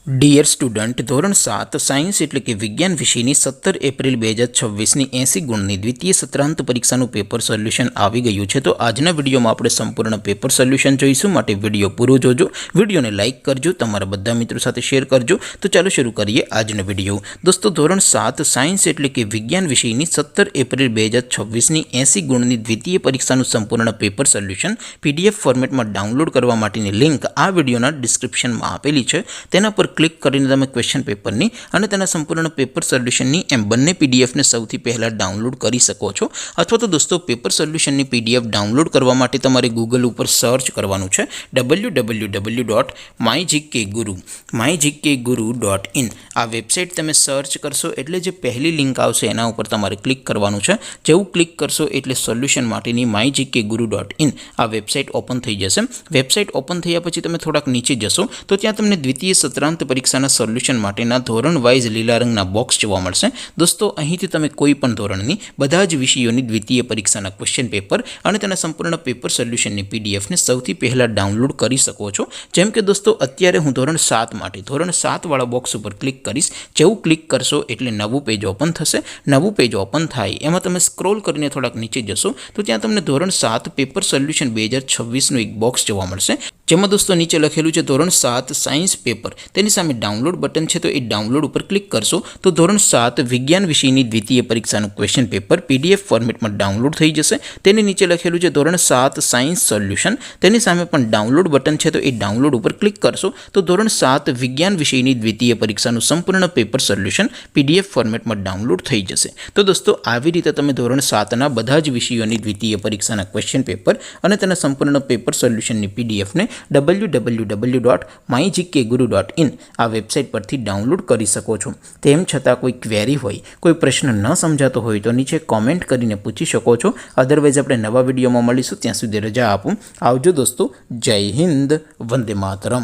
Dear student, ધોરણ 7 science એટલે કે વિજ્ઞાન વિષયની 17 એપ્રિલ 2026ની 80 ગુણની દ્વિતીય સત્રાંત પરીક્ષાનું પેપર સોલ્યુશન આવી ગયું છે. તો આજના વિડીયોમાં આપણે સંપૂર્ણ પેપર સોલ્યુશન જોઈશું. માટે વિડીયો પૂરો જોજો, વિડીયોને લાઇક કરજો, તમારા બધા મિત્રો સાથે શેર કરજો. તો ચાલો શરૂ કરીએ આજનો વિડીયો. દોસ્તો, ધોરણ 7 સાયન્સ એટલે કે વિજ્ઞાન વિષયની 17 એપ્રિલ 2026ની 80 ગુણની દ્વિતીય પરીક્ષાનું સંપૂર્ણ પેપર સોલ્યુશન PDF ફોર્મેટમાં ડાઉનલોડ કરવા માટેની લિંક આ વિડીયોના ડિસ્ક્રિપ્શનમાં આપેલી છે. તેના પર ક્લિક કરીને તમે ક્વેશ્ચન પેપરની અને તેના સંપૂર્ણ પેપર સોલ્યુશનની એમ બંને પીડીએફને સૌથી પહેલાં ડાઉનલોડ કરી શકો છો. અથવા તો દોસ્તો, પેપર સોલ્યુશનની PDF ડાઉનલોડ કરવા માટે તમારે ગૂગલ ઉપર સર્ચ કરવાનું છે www.mygkguru.in. આ વેબસાઇટ તમે સર્ચ કરશો એટલે જે પહેલી લિંક આવશે એના ઉપર તમારે ક્લિક કરવાનું છે. જેવું ક્લિક કરશો એટલે સોલ્યુશન માટેની mygkguru.in આ વેબસાઇટ ઓપન થઈ જશે. વેબસાઇટ ઓપન થયા પછી તમે થોડાક નીચે જશો તો ત્યાં તમને દ્વિતીય સત્રાંત પરીક્ષાના સોલ્યુશન માટેના ધોરણ વાઇઝ લીલા રંગના બોક્સ જોવા મળશે. દોસ્તો, અહીંથી તમે કોઈ પણ ધોરણની બધા જ વિષયોની દ્વિતીય પરીક્ષાના ક્વેશ્ચન પેપર અને તેના સંપૂર્ણ પેપર સોલ્યુશનની પીડીએફને સૌથી પહેલાં ડાઉનલોડ કરી શકો છો. જેમ કે દોસ્તો, અત્યારે હું ધોરણ 7 માટે ધોરણ 7 વાળા બોક્સ ઉપર ક્લિક કરીશ. જેવું ક્લિક કરશો એટલે નવું પેજ ઓપન થશે. નવું પેજ ઓપન થાય એમાં તમે સ્ક્રોલ કરીને થોડાક નીચે જશો તો ત્યાં તમને ધોરણ 7 પેપર સોલ્યુશન 2026નું એક બોક્સ જોવા મળશે. જેમાં દોસ્તો નીચે લખેલું છે ધોરણ 7 સાયન્સ પેપર. તેની સામે ડાઉનલોડ બટન છે, તો એ ડાઉનલોડ ઉપર ક્લિક કરશો તો ધોરણ 7 વિજ્ઞાન વિષયની દ્વિતીય પરીક્ષાનું ક્વેશ્ચન પેપર PDF ફોર્મેટમાં ડાઉનલોડ થઈ જશે. તેની નીચે લખેલું છે ધોરણ 7 સાયન્સ સોલ્યુશન. તેની સામે પણ ડાઉનલોડ બટન છે, તો એ ડાઉનલોડ ઉપર ક્લિક કરશો તો ધોરણ 7 વિજ્ઞાન વિષયની દ્વિતીય પરીક્ષાનું સંપૂર્ણ પેપર સોલ્યુશન PDF ફોર્મેટમાં ડાઉનલોડ થઈ જશે. તો દોસ્તો, આવી રીતે તમે ધોરણ 7ના બધા જ વિષયોની દ્વિતીય પરીક્ષાના ક્વેશ્ચન પેપર અને તેના સંપૂર્ણ પેપર સોલ્યુશનની PDFને www.mygkguru.in આ વેબસાઇટ પરથી ડાઉનલોડ કરી શકો છો. તેમ છતાં કોઈ ક્વેરી હોય, કોઈ પ્રશ્ન ન સમજાતો હોય તો નીચે કોમેન્ટ કરીને પૂછી શકો છો. અદરવાઇઝ આપણે નવા વિડીયોમાં મળીશું. ત્યાં સુધી રજા આપું. આવજો દોસ્તો. જય હિન્દ. વંદે માતરમ.